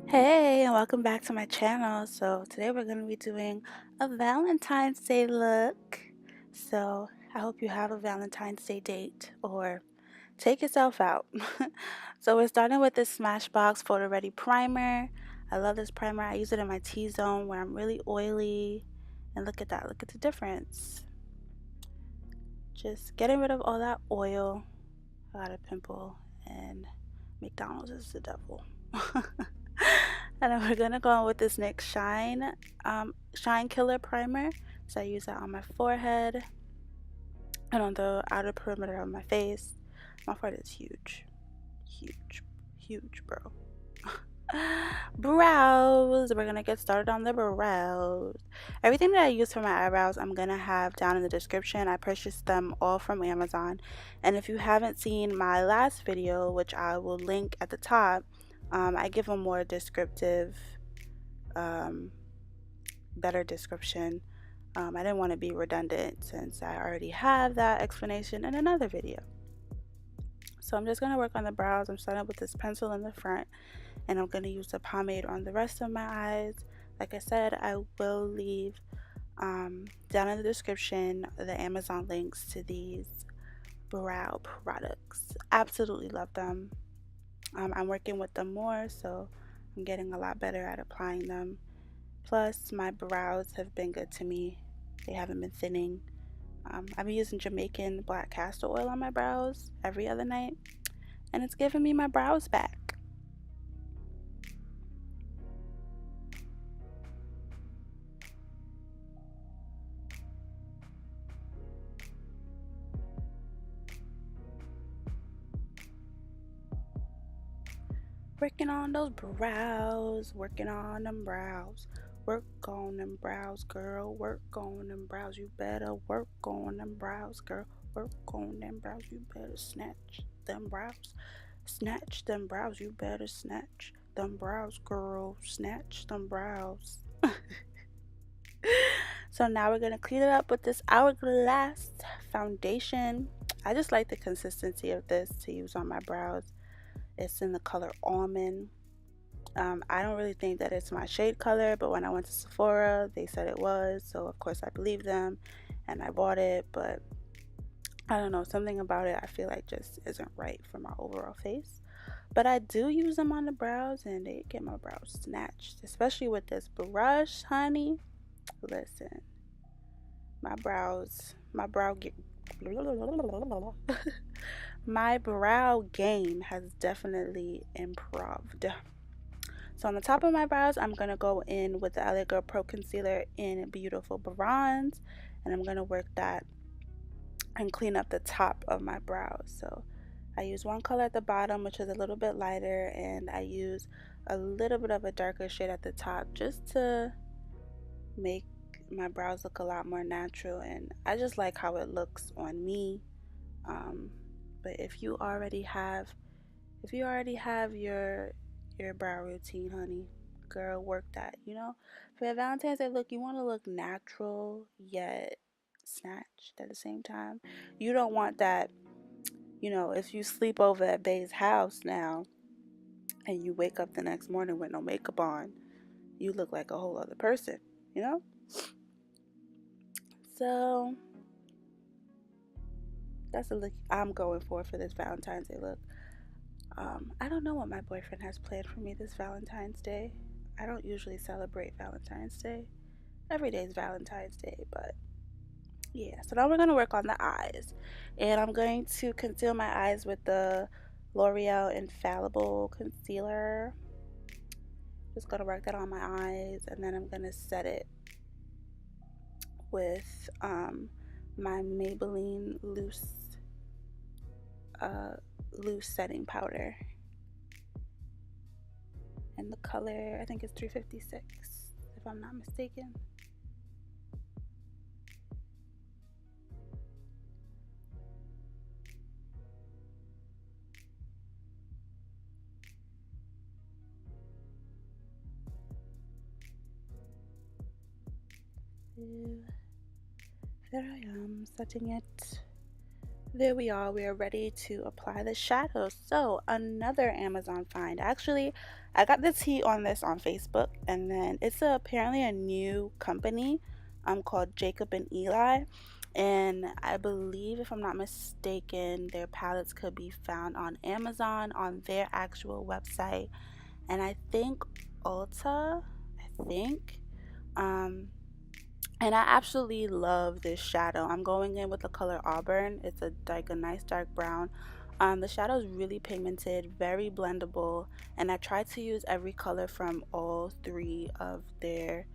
Hey, and welcome back to my channel. So today we're going to be doing a Valentine's Day look. So I hope you have a Valentine's Day date or take yourself out. So we're starting with this Smashbox Photo Ready Primer. I love this primer. I use it in my T-zone where I'm really oily. And look at that. Look at the difference. Just getting rid of all that oil. I got a pimple and McDonald's is the devil. And then we're gonna go on with this NYX Shine Killer Primer. So I use that on my forehead and on the outer perimeter of my face. My forehead is huge, huge, huge, bro. Brows. We're gonna get started on the brows. Everything that I use for my eyebrows, I'm gonna have down in the description. I purchased them all from Amazon, and if you haven't seen my last video, which I will link at the top, I give a more descriptive, better description. I didn't want to be redundant since I already have that explanation in another video. So I'm just gonna work on the brows. I'm starting with this pencil in the front, and I'm going to use the pomade on the rest of my eyes. Like I said, I will leave down in the description the Amazon links to these brow products. Absolutely love them. I'm working with them more, so I'm getting a lot better at applying them. Plus, my brows have been good to me. They haven't been thinning. I've been using Jamaican black castor oil on my brows every other night, and it's giving me my brows back. Working on those brows, working on them brows. Work on them brows, girl. Work on them brows. You better work on them brows, girl. Work on them brows. You better snatch them brows. Snatch them brows. You better snatch them brows, girl. Snatch them brows. So now we're gonna clean it up with this Hourglass foundation. I just like the consistency of this to use on my brows. It's in the color Almond. I don't really think that it's my shade color, but when I went to Sephora, they said it was, so of course I believed them and I bought it. But I don't know, something about it I feel like just isn't right for my overall face. But I do use them on the brows and they get my brows snatched, especially with this brush, honey. Listen, my brow get my brow game has definitely improved. So on the top of my brows, I'm going to go in with the LA Girl Pro Concealer in Beautiful Bronze. And I'm going to work that and clean up the top of my brows. So I use one color at the bottom, which is a little bit lighter. And I use a little bit of a darker shade at the top just to make my brows look a lot more natural. And I just like how it looks on me. But if you already have your brow routine, honey, girl, work that. For your Valentine's Day look, you want to look natural yet snatched at the same time. You don't want that. If you sleep over at Bay's house now and you wake up the next morning with no makeup on, you look like a whole other person. you know so that's the look I'm going for this Valentine's Day look. I don't know what my boyfriend has planned for me this Valentine's Day. I don't usually celebrate Valentine's Day. Every day is Valentine's Day, but yeah. So now we're going to work on the eyes. And I'm going to conceal my eyes with the L'Oreal Infallible Concealer. Just going to work that on my eyes, and then I'm going to set it with my Maybelline loose setting powder. And the color, I think it's 356, if I'm not mistaken. So there I am, setting it There we are. We are ready to apply the shadow. So another Amazon find. Actually, I got the tea on this on Facebook, and then it's apparently a new company called Jacob and Eli. And I believe, if I'm not mistaken, their palettes could be found on Amazon on their actual website. And I think Ulta, I think. Um, and I absolutely love this shadow. I'm going in with the color Auburn. It's like a nice dark brown. The shadow is really pigmented, very blendable, and I try to use every color from all three of their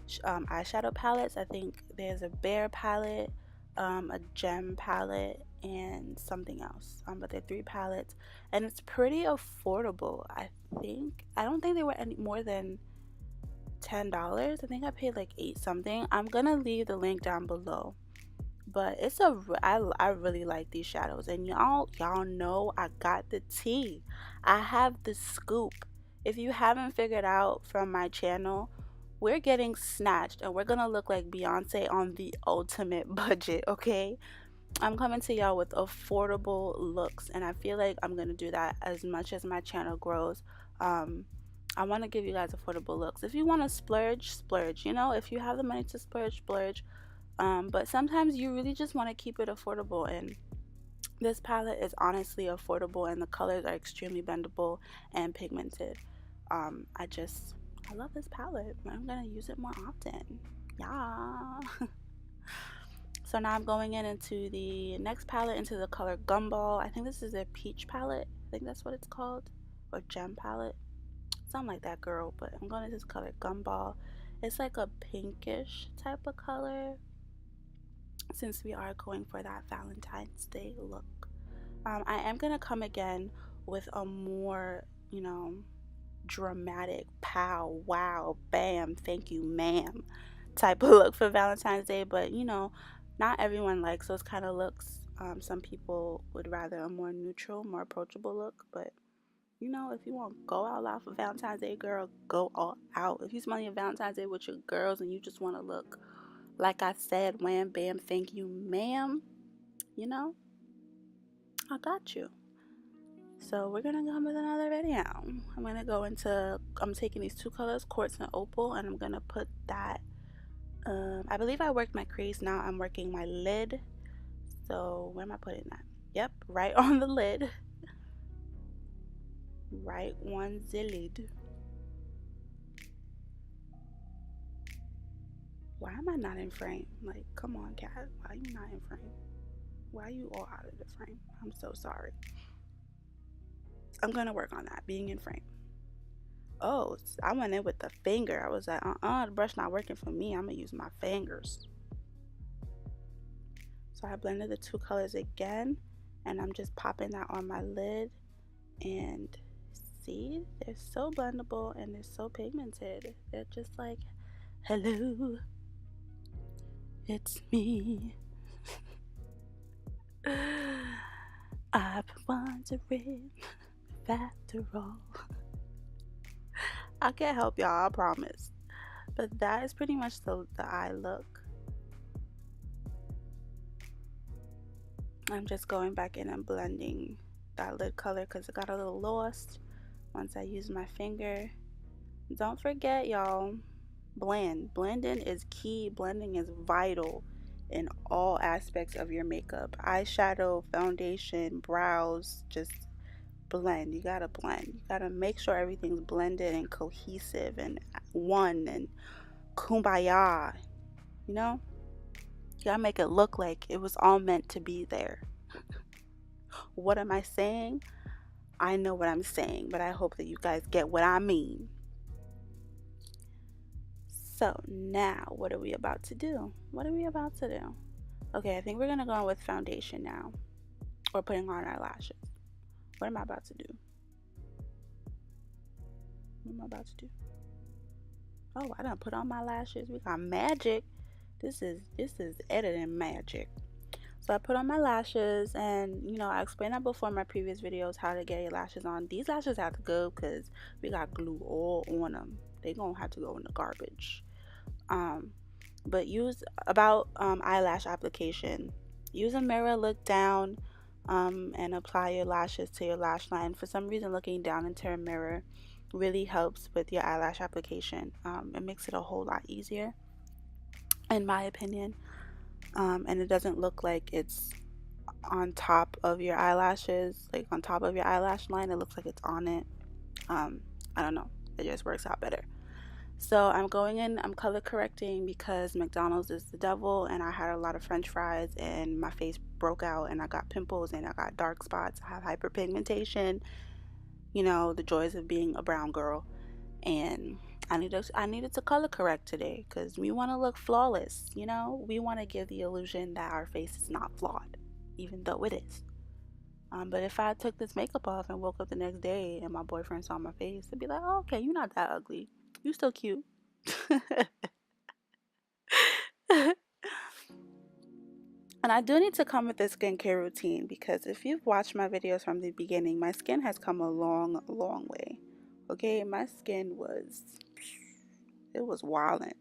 eyeshadow palettes. I think there's a bear palette, a gem palette, and something else. But they're three palettes, and it's pretty affordable. I don't think they were any more than $10. I think I paid like 8 something. I'm gonna leave the link down below. But I really like these shadows, and y'all know I got the tea. I have the scoop. If you haven't figured out from my channel, we're getting snatched and we're gonna look like Beyonce on the ultimate budget, okay? I'm coming to y'all with affordable looks, and I feel like I'm gonna do that as much as my channel grows. I want to give you guys affordable looks. If you want to splurge, splurge. You know, if you have the money to splurge, splurge. But sometimes you really just want to keep it affordable, and this palette is honestly affordable, and the colors are extremely bendable and pigmented. I love this palette. I'm gonna use it more often. Yeah. So now I'm going into the next palette, into the color Gumball. I think this is a peach palette. I think that's what it's called, or gem palette, something like that, girl. But I'm going to this color Gumball. It's like a pinkish type of color, since we are going for that Valentine's Day look. I am gonna come again with a more, dramatic pow, wow, bam, thank you, ma'am type of look for Valentine's Day. But not everyone likes those kind of looks. Some people would rather a more neutral, more approachable look. But if you want to go all out for Valentine's Day, girl, go all out. If you spend your Valentine's Day with your girls and you just want to look, like I said, wham, bam, thank you, ma'am, I got you. So we're going to go with another video. I'm taking these two colors, quartz and opal, and I'm going to put that, I believe I worked my crease. Now I'm working my lid. So where am I putting that? Yep, right on the lid. Right on the lid. Why am I not in frame? Like, come on, cat. Why are you not in frame? Why are you all out of the frame? I'm so sorry. I'm gonna work on that, being in frame. Oh, I went in with the finger. I was like, the brush not working for me. I'm gonna use my fingers. So I blended the two colors again, and I'm just popping that on my lid. And see, they're so blendable and they're so pigmented. They're just like, hello, it's me. I've been wondering if after all. I can't help y'all, I promise. But that is pretty much the eye look. I'm just going back in and blending that lid color because it got a little lost once I used my finger. Don't forget, y'all, blending is key. Blending is vital in all aspects of your makeup. Eyeshadow, foundation, brows, just blend. You gotta blend. You gotta make sure everything's blended and cohesive and one and kumbaya. You gotta make it look like it was all meant to be there. What am I saying? I know what I'm saying, but I hope that you guys get what I mean. So now, what are we about to do? Okay, I think we're gonna go on with foundation now. Or putting on our lashes. What am I about to do? Oh, I done put on my lashes. We got magic. This is editing magic. So I put on my lashes, and I explained that before in my previous videos, how to get your lashes on. These lashes have to go because we got glue all on them. They gonna have to go in the garbage. But use eyelash application. Use a mirror, look down. and apply your lashes to your lash line. For some reason, looking down into a mirror really helps with your eyelash application. It makes it a whole lot easier, in my opinion, and it doesn't look like it's on top of your eyelashes, like on top of your eyelash line. It looks like it's on it. I don't know, it just works out better. So I'm going in, I'm color correcting because McDonald's is the devil, and I had a lot of french fries and my face broke out and I got pimples and I got dark spots. I have hyperpigmentation, you know, the joys of being a brown girl. And I needed to color correct today because we want to look flawless, you know? We want to give the illusion that our face is not flawed, even though it is. But if I took this makeup off and woke up the next day and my boyfriend saw my face, they'd be like, oh, okay, you're not that ugly. You're still cute. And I do need to come with a skincare routine because if you've watched my videos from the beginning, my skin has come a long, long way. Okay, my skin was, it was wildin'.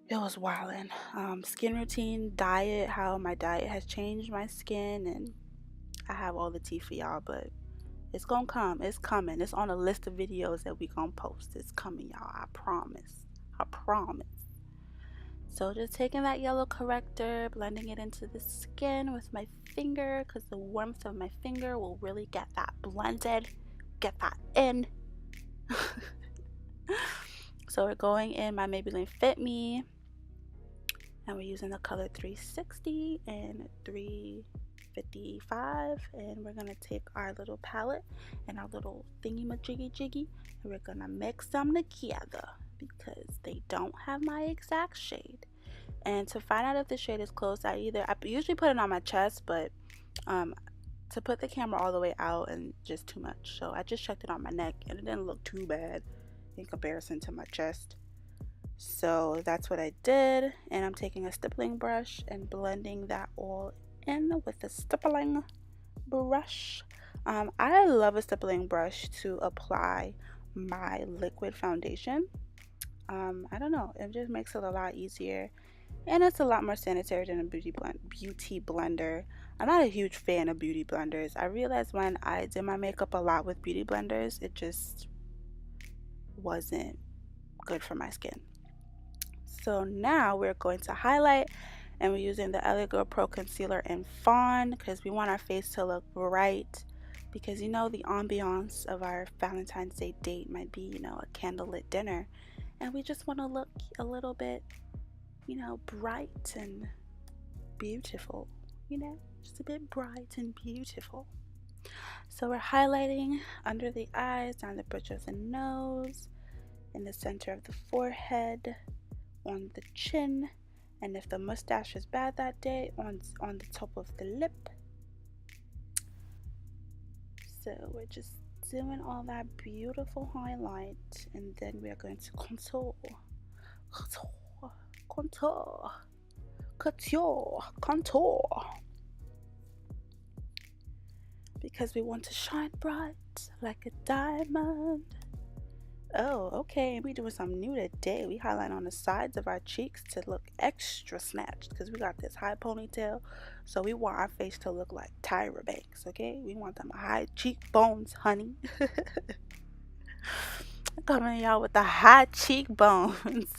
It was wildin'. Skin routine, diet, how my diet has changed my skin, and I have all the tea for y'all, but it's gonna come. It's coming. It's on a list of videos that we gonna post. It's coming, y'all. I promise. I promise. So just taking that yellow corrector, blending it into the skin with my finger, because the warmth of my finger will really get that blended, get that in. So we're going in my Maybelline Fit Me, and we're using the color 360 and 355, and we're gonna take our little palette and our little thingy majiggy jiggy, and we're gonna mix them together because they don't have my exact shade. And to find out if the shade is close, I usually put it on my chest, but to put the camera all the way out and just too much, so I just checked it on my neck and it didn't look too bad in comparison to my chest. So that's what I did, and I'm taking a stippling brush and blending that all in with a stippling brush. I love a stippling brush to apply my liquid foundation. I don't know, it just makes it a lot easier, and it's a lot more sanitary than a beauty blender. I'm not a huge fan of beauty blenders. I realized when I did my makeup a lot with beauty blenders, it just wasn't good for my skin. So now we're going to highlight, and we're using the LA Girl Pro Concealer in Fawn because we want our face to look bright, because you know the ambiance of our Valentine's Day date might be, you know, a candlelit dinner, and we just want to look a little bit, you know, bright and beautiful, you know, just a bit bright and beautiful. So we're highlighting under the eyes, down the bridge of the nose, in the center of the forehead, on the chin, and if the mustache is bad that day, on the top of the lip. So we're just doing all that beautiful highlight, and then we're going to contour, contour, couture, contour, because we want to shine bright like a diamond. Oh, okay, we doing something new today. We highlight on the sides of our cheeks to look extra snatched because we got this high ponytail, so we want our face to look like Tyra Banks, okay? We want them high cheekbones, honey. Coming y'all with the high cheekbones.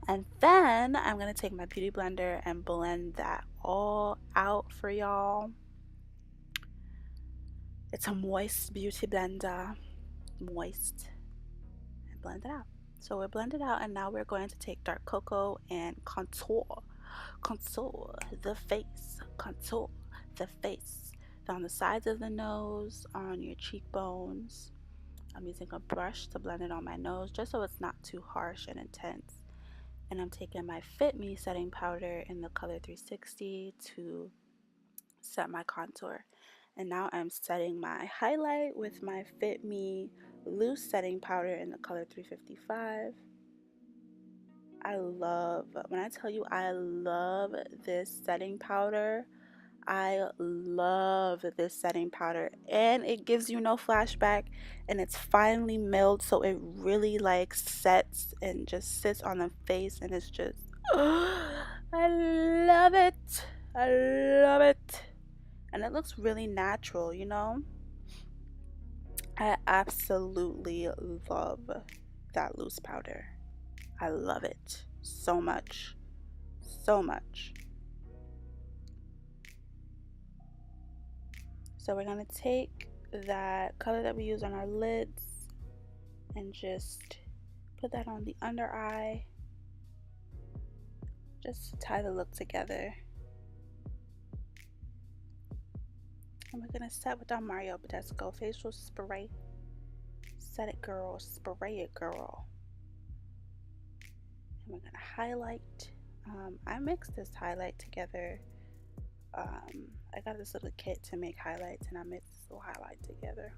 And then I'm gonna take my beauty blender and blend that all out for y'all. It's a moist beauty blender. Moist, and blend it out. So we're blended out, and now we're going to take dark cocoa and contour the face, contour the face down the sides of the nose, on your cheekbones. I'm using a brush to blend it on my nose just so it's not too harsh and intense, and I'm taking my Fit Me setting powder in the color 360 to set my contour. And now I'm setting my highlight with my Fit Me loose setting powder in the color 355. When I tell you I love this setting powder, I love this setting powder, and it gives you no flashback, and it's finely milled, so it really like sets and just sits on the face, and it's just I love it. I love it. And it looks really natural, you know? I absolutely love that loose powder. I love it so much. So much. So we're going to take that color that we use on our lids and just put that on the under eye, just to tie the look together. And we're gonna set with our Mario Badescu facial spray. Set it, girl. Spray it, girl. And we're gonna highlight. I mixed this highlight together. I got this little kit to make highlights, and I mixed this little highlight together.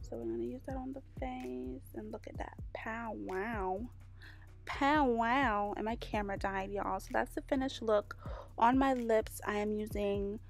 So we're gonna use that on the face, and look at that. Pow wow. Pow wow. And my camera died, y'all. So that's the finished look. On my lips, I am using